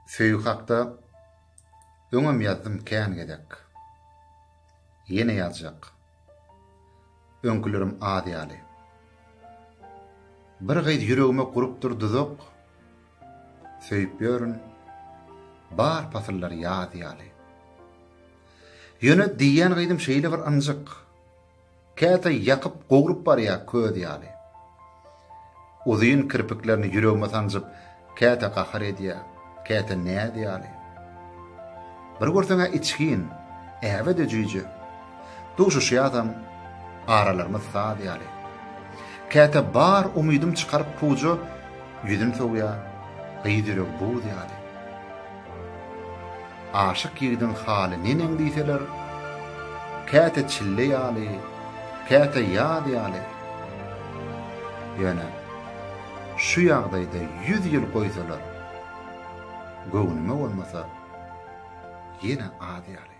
Söýük hakda öňem ýazdym kän gedek. Ýene ýazjak. Öňkülerim az ýaly. Bir gaýdy ýüregime gurup durduzok. Söýüp ýörün. Bar pasyllar ýaz ýaly. Ýöne diýen gaýdym şeýle bir anjyk. Käte ýakyp gowrup barýar köz ýaly. Uzyn kirpiklerini ýüregime sanjyp käte gahar edýär. Käte näde ýaly. Bir görseňe içgin, äwe de jüýje. Duşuşýadam, aralarymyz saz ýaly. Käte bar umydym çykaryp puja, ýüzüm sowýar, gyýdyrok buz ýaly. Aşyk ýigdiň haly nenen diýseler, käte çille ýaly, käte ýad ýaly. Ýöne, şu ýagdaýda 100 ýyl goýsalar, göwnüme bolmasa, ýene az ýaly.